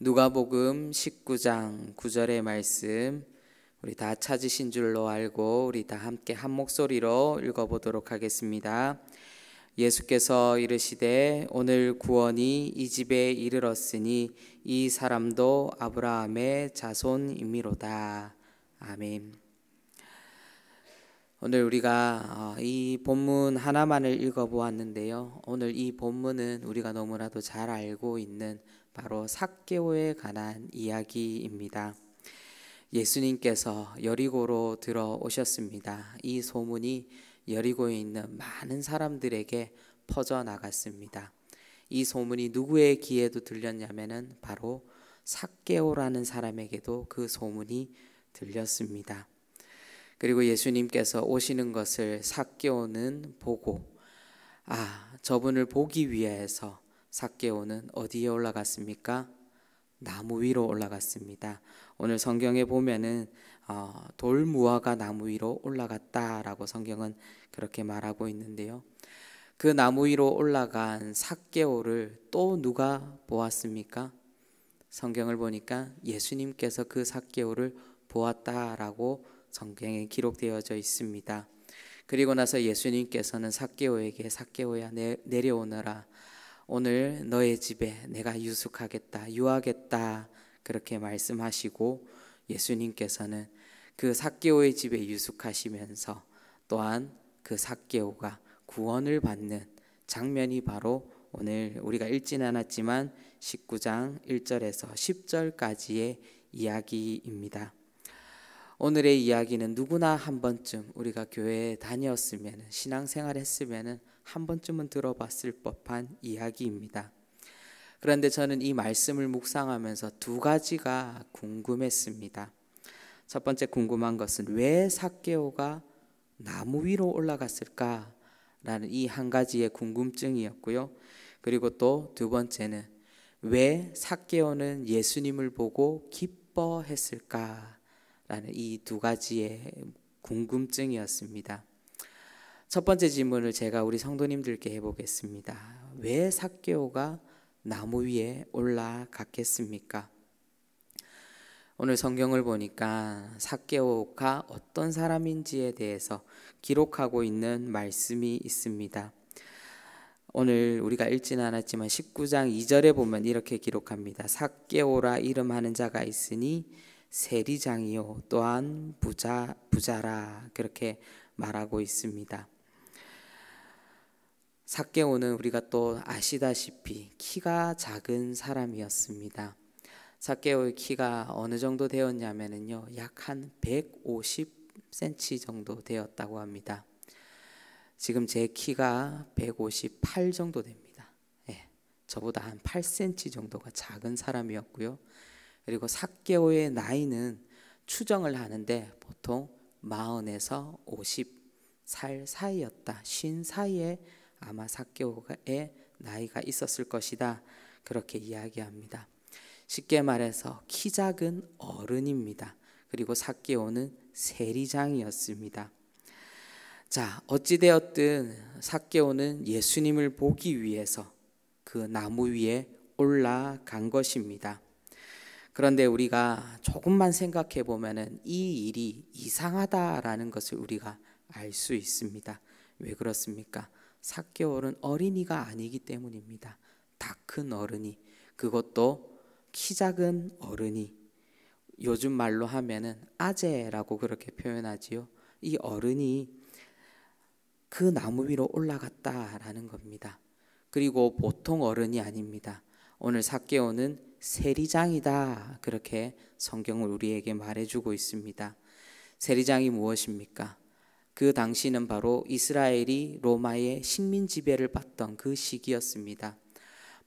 누가복음 19장 9절의 말씀 우리 다 찾으신 줄로 알고 우리 다 함께 한 목소리로 읽어보도록 하겠습니다. 예수께서 이르시되 오늘 구원이 이 집에 이르렀으니 이 사람도 아브라함의 자손이미로다. 아멘. 오늘 우리가 이 본문 하나만을 읽어보았는데요. 오늘 이 본문은 우리가 너무나도 잘 알고 있는 바로 삭개오에 관한 이야기입니다. 예수님께서 여리고로 들어오셨습니다. 이 소문이 여리고에 있는 많은 사람들에게 퍼져나갔습니다. 이 소문이 누구의 귀에도 들렸냐면은 바로 삭개오라는 사람에게도 그 소문이 들렸습니다. 그리고 예수님께서 오시는 것을 삭개오는 보고 저분을 보기 위해서 삭개오는 어디에 올라갔습니까? 나무 위로 올라갔습니다. 오늘 성경에 보면은 돌무화과 나무 위로 올라갔다라고 성경은 그렇게 말하고 있는데요. 그 나무 위로 올라간 삭개오를 또 누가 보았습니까? 성경을 보니까 예수님께서 그 삭개오를 보았다라고 성경에 기록되어져 있습니다. 그리고 나서 예수님께서는 삭개오에게 삭개오야 내려오너라. 오늘 너의 집에 내가 유하겠다 그렇게 말씀하시고 예수님께서는 그 삭개오의 집에 유숙하시면서 또한 그 삭개오가 구원을 받는 장면이 바로 오늘 우리가 읽지는 않았지만 19장 1절에서 10절까지의 이야기입니다. 오늘의 이야기는 누구나 한 번쯤 우리가 교회에 다녔으면 신앙생활 했으면 한 번쯤은 들어봤을 법한 이야기입니다. 그런데 저는 이 말씀을 묵상하면서 두 가지가 궁금했습니다. 첫 번째 궁금한 것은 왜 삭개오가 나무 위로 올라갔을까라는 이 한 가지의 궁금증이었고요. 그리고 또 두 번째는 왜 삭개오는 예수님을 보고 기뻐했을까? 라는 이 두 가지의 궁금증이었습니다. 첫 번째 질문을 제가 우리 성도님들께 해보겠습니다. 왜 삭개오가 나무 위에 올라갔겠습니까? 오늘 성경을 보니까 삭개오가 어떤 사람인지에 대해서 기록하고 있는 말씀이 있습니다. 오늘 우리가 읽지는 않았지만 19장 2절에 보면 이렇게 기록합니다. 삭개오라 이름하는 자가 있으니 세리장이요 또한 부자라 그렇게 말하고 있습니다. 삭개오는 우리가 또 아시다시피 키가 작은 사람이었습니다. 삭개오의 키가 어느 정도 되었냐면요 약 한 150cm 정도 되었다고 합니다. 지금 제 키가 158 정도 됩니다. 저보다 한 8cm 정도가 작은 사람이었고요. 그리고 삭개오의 나이는 추정을 하는데 보통 40에서 50살 사이였다. 50 사이에 아마 삭개오의 나이가 있었을 것이다. 그렇게 이야기합니다. 쉽게 말해서 키 작은 어른입니다. 그리고 삭개오는 세리장이었습니다. 자, 어찌되었든 삭개오는 예수님을 보기 위해서 그 나무 위에 올라간 것입니다. 그런데 우리가 조금만 생각해 보면은 이 일이 이상하다라는 것을 우리가 알 수 있습니다. 왜 그렇습니까? 삭개오는 어린이가 아니기 때문입니다. 다 큰 어른이, 그것도 키 작은 어른이, 요즘 말로 하면은 아재라고 그렇게 표현하지요. 이 어른이 그 나무 위로 올라갔다라는 겁니다. 그리고 보통 어른이 아닙니다. 오늘 삭개오는 세리장이다 그렇게 성경을 우리에게 말해주고 있습니다. 세리장이 무엇입니까? 그 당시는 바로 이스라엘이 로마의 식민 지배를 받던 그 시기였습니다.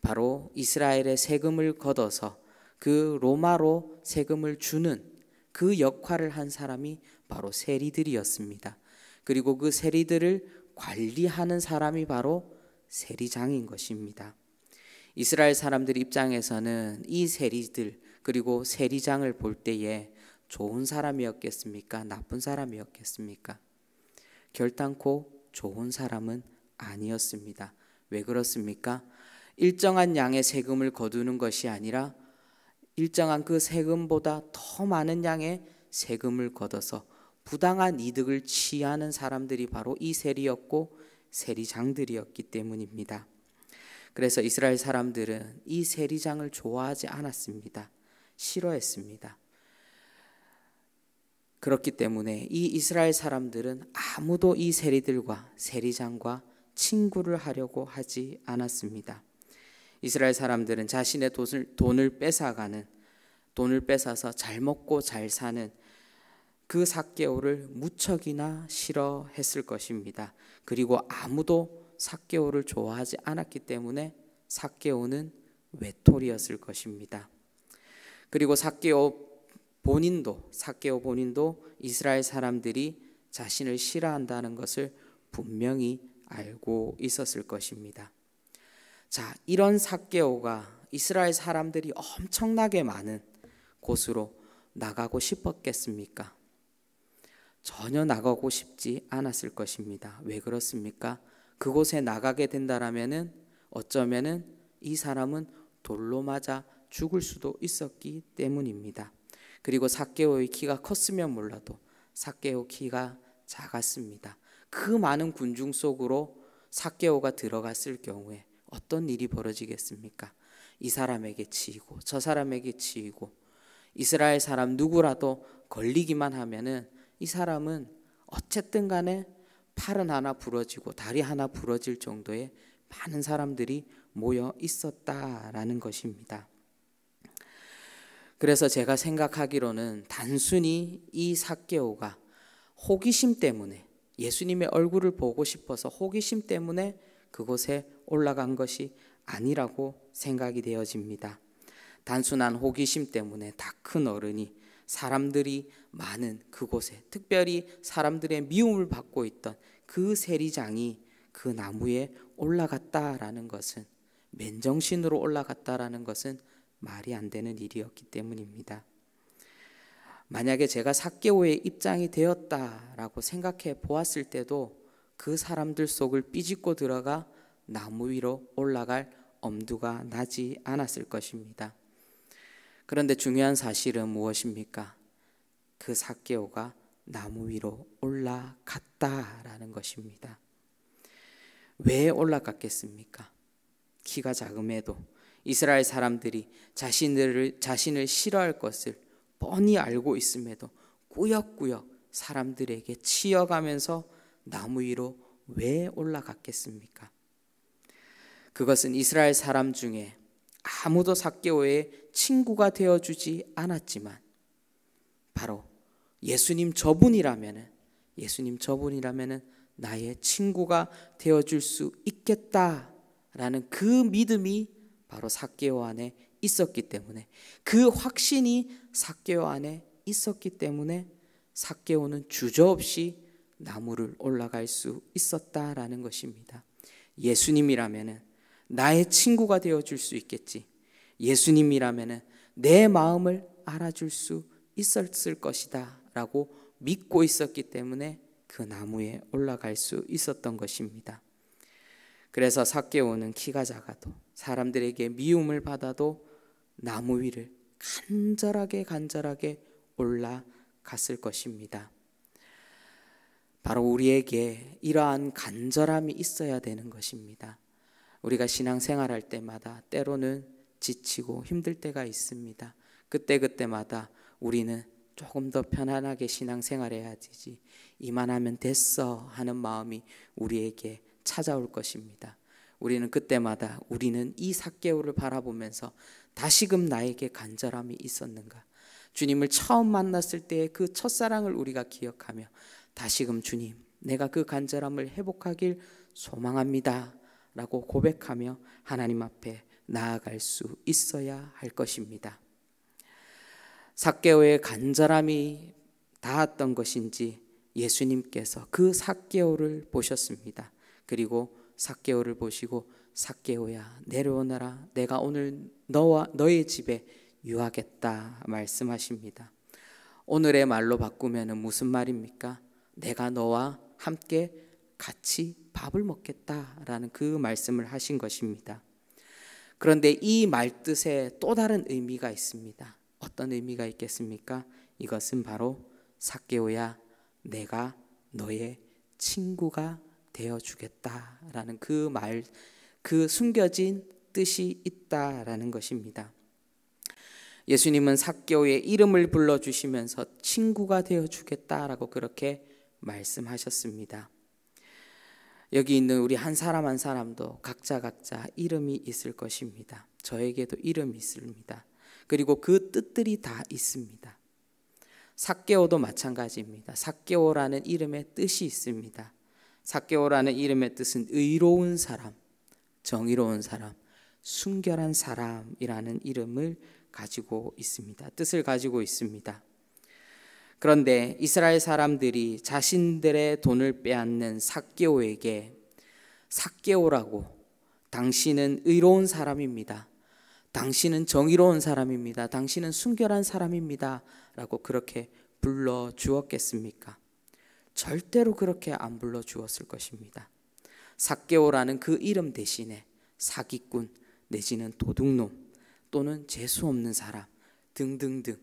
바로 이스라엘의 세금을 걷어서 그 로마로 세금을 주는 그 역할을 한 사람이 바로 세리들이었습니다. 그리고 그 세리들을 관리하는 사람이 바로 세리장인 것입니다. 이스라엘 사람들 입장에서는 이 세리들 그리고 세리장을 볼 때에 좋은 사람이었겠습니까? 나쁜 사람이었겠습니까? 결단코 좋은 사람은 아니었습니다. 왜 그렇습니까? 일정한 양의 세금을 거두는 것이 아니라 일정한 그 세금보다 더 많은 양의 세금을 걷어서 부당한 이득을 취하는 사람들이 바로 이 세리였고 세리장들이었기 때문입니다. 그래서 이스라엘 사람들은 이 세리장을 좋아하지 않았습니다. 싫어했습니다. 그렇기 때문에 이 이스라엘 사람들은 아무도 이 세리들과 세리장과 친구를 하려고 하지 않았습니다. 이스라엘 사람들은 자신의 돈을 뺏어서 잘 먹고 잘 사는 그 삭개오를 무척이나 싫어했을 것입니다. 그리고 아무도 삭개오를 좋아하지 않았기 때문에 삭개오는 외톨이였을 것입니다. 그리고 삭개오 본인도 이스라엘 사람들이 자신을 싫어한다는 것을 분명히 알고 있었을 것입니다. 자, 이런 삭개오가 이스라엘 사람들이 엄청나게 많은 곳으로 나가고 싶었겠습니까? 전혀 나가고 싶지 않았을 것입니다. 왜 그렇습니까? 그곳에 나가게 된다라면은 어쩌면은 이 사람은 돌로 맞아 죽을 수도 있었기 때문입니다. 그리고 삭개오의 키가 컸으면 몰라도 삭개오 키가 작았습니다. 그 많은 군중 속으로 삭개오가 들어갔을 경우에 어떤 일이 벌어지겠습니까? 이 사람에게 치이고 저 사람에게 치이고 이스라엘 사람 누구라도 걸리기만 하면은 이 사람은 어쨌든 간에 팔은 하나 부러지고 다리 하나 부러질 정도의 많은 사람들이 모여 있었다라는 것입니다. 그래서 제가 생각하기로는 단순히 이 삭개오가 호기심 때문에 예수님의 얼굴을 보고 싶어서 호기심 때문에 그곳에 올라간 것이 아니라고 생각이 되어집니다. 단순한 호기심 때문에 다 큰 어른이 사람들이 많은 그곳에 특별히 사람들의 미움을 받고 있던 그 세리장이 그 나무에 올라갔다라는 것은 맨정신으로 올라갔다라는 것은 말이 안 되는 일이었기 때문입니다. 만약에 제가 삭개오의 입장이 되었다라고 생각해 보았을 때도 그 사람들 속을 삐집고 들어가 나무 위로 올라갈 엄두가 나지 않았을 것입니다. 그런데 중요한 사실은 무엇입니까? 그 삭개오가 나무 위로 올라갔다라는 것입니다. 왜 올라갔겠습니까? 키가 작음에도 이스라엘 사람들이 자신을 싫어할 것을 뻔히 알고 있음에도 꾸역꾸역 사람들에게 치여가면서 나무 위로 왜 올라갔겠습니까? 그것은 이스라엘 사람 중에 아무도 삭개오의 친구가 되어주지 않았지만 바로 예수님 저분이라면은 나의 친구가 되어줄 수 있겠다라는 그 믿음이 바로 삭개오 안에 있었기 때문에 그 확신이 삭개오 안에 있었기 때문에 삭개오는 주저없이 나무를 올라갈 수 있었다라는 것입니다. 예수님이라면은 나의 친구가 되어줄 수 있겠지. 예수님이라면은 내 마음을 알아줄 수 있었을 것이다 라고 믿고 있었기 때문에 그 나무에 올라갈 수 있었던 것입니다. 그래서 삭개오는 키가 작아도 사람들에게 미움을 받아도 나무 위를 간절하게 올라갔을 것입니다. 바로 우리에게 이러한 간절함이 있어야 되는 것입니다. 우리가 신앙생활할 때마다 때로는 지치고 힘들 때가 있습니다. 그때마다 우리는 조금 더 편안하게 신앙생활해야 되지, 이만하면 됐어 하는 마음이 우리에게 찾아올 것입니다. 우리는 그때마다 우리는 이 삭개오를 바라보면서 다시금 나에게 간절함이 있었는가, 주님을 처음 만났을 때의 그 첫사랑을 우리가 기억하며 다시금 주님, 내가 그 간절함을 회복하길 소망합니다 라고 고백하며 하나님 앞에 나아갈 수 있어야 할 것입니다. 삭개오의 간절함이 닿았던 것인지 예수님께서 그 삭개오를 보셨습니다. 그리고 삭개오를 보시고 삭개오야 내려오너라, 내가 오늘 너의 집에 유하겠다 말씀하십니다. 오늘의 말로 바꾸면 무슨 말입니까? 내가 너와 함께 같이 밥을 먹겠다라는 그 말씀을 하신 것입니다. 그런데 이 말뜻에 또 다른 의미가 있습니다. 어떤 의미가 있겠습니까? 이것은 바로 삭개오야, 내가 너의 친구가 되어주겠다라는 그 숨겨진 뜻이 있다라는 것입니다. 예수님은 삭개오의 이름을 불러주시면서 친구가 되어주겠다라고 그렇게 말씀하셨습니다. 여기 있는 우리 한 사람 한 사람도 각자 이름이 있을 것입니다. 저에게도 이름이 있습니다. 그리고 그 뜻들이 다 있습니다. 삭개오도 마찬가지입니다. 삭개오라는 이름의 뜻이 있습니다. 삭개오라는 이름의 뜻은 의로운 사람, 정의로운 사람, 순결한 사람이라는 이름을 가지고 있습니다. 뜻을 가지고 있습니다. 그런데 이스라엘 사람들이 자신들의 돈을 빼앗는 삭개오에게 삭개오라고, 당신은 의로운 사람입니다, 당신은 정의로운 사람입니다, 당신은 순결한 사람입니다 라고 그렇게 불러주었겠습니까? 절대로 그렇게 안 불러주었을 것입니다. 삭개오라는 그 이름 대신에 사기꾼 내지는 도둑놈 또는 재수 없는 사람 등등등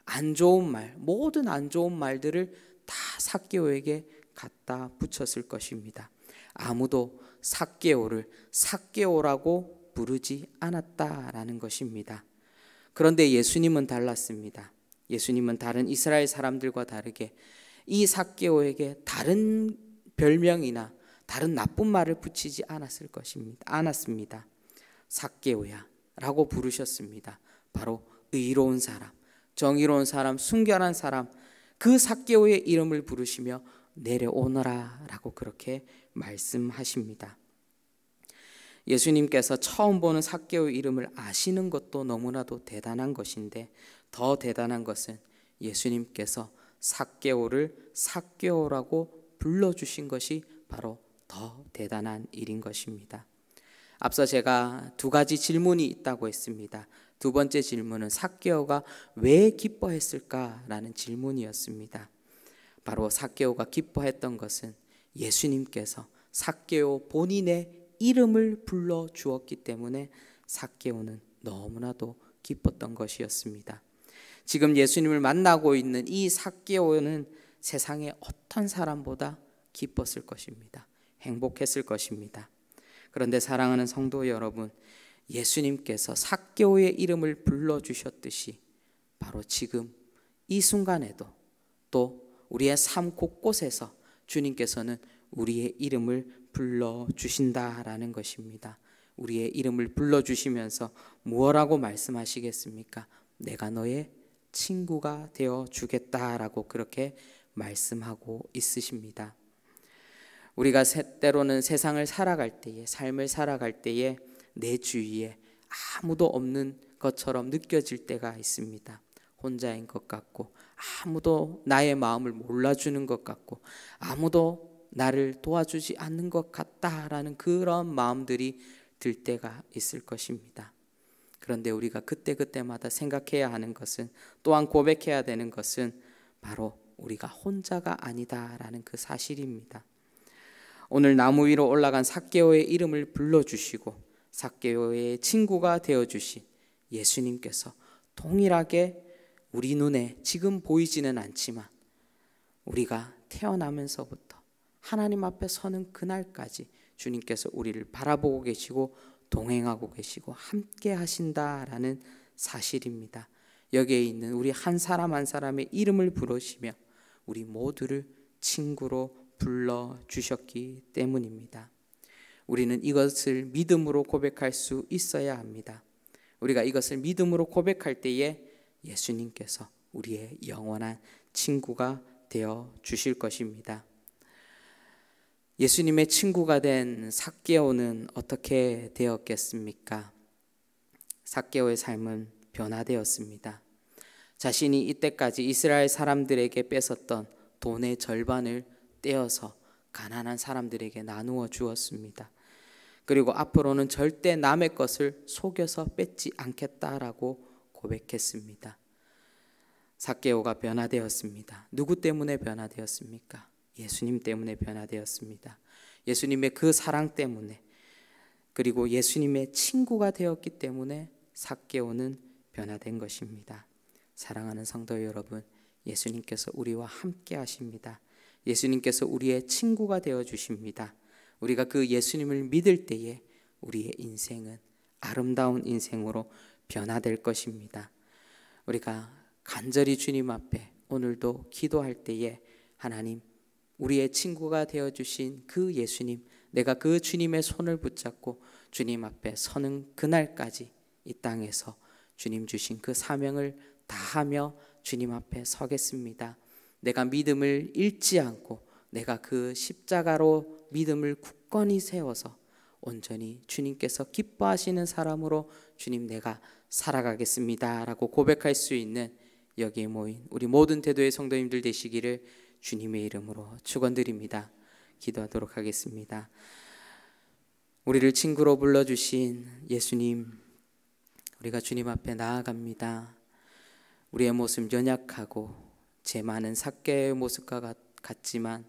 안 좋은 말, 모든 안 좋은 말들을 다 삭개오에게 갖다 붙였을 것입니다. 아무도 삭개오를 삭개오라고 부르지 않았다라는 것입니다. 그런데 예수님은 달랐습니다. 예수님은 다른 이스라엘 사람들과 다르게 이 삭개오에게 다른 별명이나 다른 나쁜 말을 붙이지 않았습니다. 삭개오야 라고 부르셨습니다. 바로 의로운 사람, 정의로운 사람, 순결한 사람, 그 삭개오의 이름을 부르시며 내려오너라 라고 그렇게 말씀하십니다. 예수님께서 처음 보는 삭개오의 이름을 아시는 것도 너무나도 대단한 것인데, 더 대단한 것은 예수님께서 삭개오를 삭개오라고 불러주신 것이 바로 더 대단한 일인 것입니다. 앞서 제가 두 가지 질문이 있다고 했습니다. 두 번째 질문은 삭개오가 왜 기뻐했을까라는 질문이었습니다. 바로 삭개오가 기뻐했던 것은 예수님께서 삭개오 본인의 이름을 불러주었기 때문에 삭개오는 너무나도 기뻤던 것이었습니다. 지금 예수님을 만나고 있는 이 삭개오는 세상의 어떤 사람보다 기뻤을 것입니다. 행복했을 것입니다. 그런데 사랑하는 성도 여러분, 예수님께서 삭개오의 이름을 불러주셨듯이 바로 지금 이 순간에도 또 우리의 삶 곳곳에서 주님께서는 우리의 이름을 불러주신다라는 것입니다. 우리의 이름을 불러주시면서 무엇라고 말씀하시겠습니까? 내가 너의 친구가 되어주겠다라고 그렇게 말씀하고 있으십니다. 우리가 때로는 세상을 살아갈 때에, 삶을 살아갈 때에 내 주위에 아무도 없는 것처럼 느껴질 때가 있습니다. 혼자인 것 같고, 아무도 나의 마음을 몰라주는 것 같고, 아무도 나를 도와주지 않는 것 같다라는 그런 마음들이 들 때가 있을 것입니다. 그런데 우리가 그때마다 생각해야 하는 것은, 또한 고백해야 되는 것은 바로 우리가 혼자가 아니다라는 그 사실입니다. 오늘 나무 위로 올라간 삭개오의 이름을 불러주시고 삭개오의 친구가 되어주신 예수님께서 동일하게 우리 눈에 지금 보이지는 않지만 우리가 태어나면서부터 하나님 앞에 서는 그날까지 주님께서 우리를 바라보고 계시고 동행하고 계시고 함께 하신다라는 사실입니다. 여기에 있는 우리 한 사람 한 사람의 이름을 부르시며 우리 모두를 친구로 불러주셨기 때문입니다. 우리는 이것을 믿음으로 고백할 수 있어야 합니다. 우리가 이것을 믿음으로 고백할 때에 예수님께서 우리의 영원한 친구가 되어 주실 것입니다. 예수님의 친구가 된 삭개오는 어떻게 되었겠습니까? 삭개오의 삶은 변화되었습니다. 자신이 이때까지 이스라엘 사람들에게 뺏었던 돈의 절반을 떼어서 가난한 사람들에게 나누어 주었습니다. 그리고 앞으로는 절대 남의 것을 속여서 뺏지 않겠다라고 고백했습니다. 삭개오가 변화되었습니다. 누구 때문에 변화되었습니까? 예수님 때문에 변화되었습니다. 예수님의 그 사랑 때문에, 그리고 예수님의 친구가 되었기 때문에 삭개오는 변화된 것입니다. 사랑하는 성도 여러분, 예수님께서 우리와 함께 하십니다. 예수님께서 우리의 친구가 되어 주십니다. 우리가 그 예수님을 믿을 때에 우리의 인생은 아름다운 인생으로 변화될 것입니다. 우리가 간절히 주님 앞에 오늘도 기도할 때에 하나님, 우리의 친구가 되어 주신 그 예수님, 내가 그 주님의 손을 붙잡고 주님 앞에 서는 그날까지 이 땅에서 주님 주신 그 사명을 다하며 주님 앞에 서겠습니다. 내가 믿음을 잃지 않고 내가 그 십자가로 믿음을 굳건히 세워서 온전히 주님께서 기뻐하시는 사람으로 주님 내가 살아가겠습니다 라고 고백할 수 있는 여기에 모인 우리 모든 대도의 성도님들 되시기를 주님의 이름으로 축원드립니다. 기도하도록 하겠습니다. 우리를 친구로 불러주신 예수님, 우리가 주님 앞에 나아갑니다. 우리의 모습 연약하고 제 많은 삭개의 모습과 같지만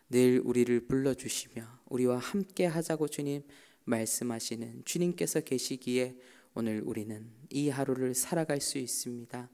늘 우리를 불러주시며 우리와 함께 하자고 주님 말씀하시는 주님께서 계시기에 오늘 우리는 이 하루를 살아갈 수 있습니다.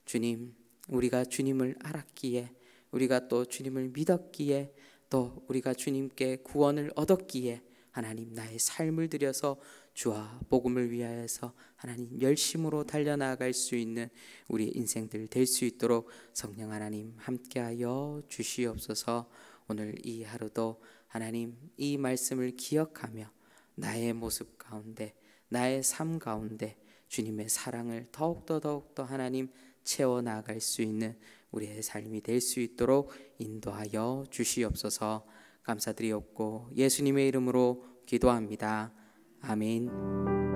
주님, 우리가 주님을 알았기에, 우리가 또 주님을 믿었기에, 또 우리가 주님께 구원을 얻었기에 하나님 나의 삶을 들여서 주와 복음을 위하여서 하나님 열심으로 달려나갈 수 있는 우리의 인생들 될 수 있도록 성령 하나님 함께하여 주시옵소서. 오늘 이 하루도 하나님 이 말씀을 기억하며 나의 모습 가운데, 나의 삶 가운데 주님의 사랑을 더욱더 하나님 채워나갈 수 있는 우리의 삶이 될 수 있도록 인도하여 주시옵소서. 감사드리옵고 예수님의 이름으로 기도합니다. 아멘.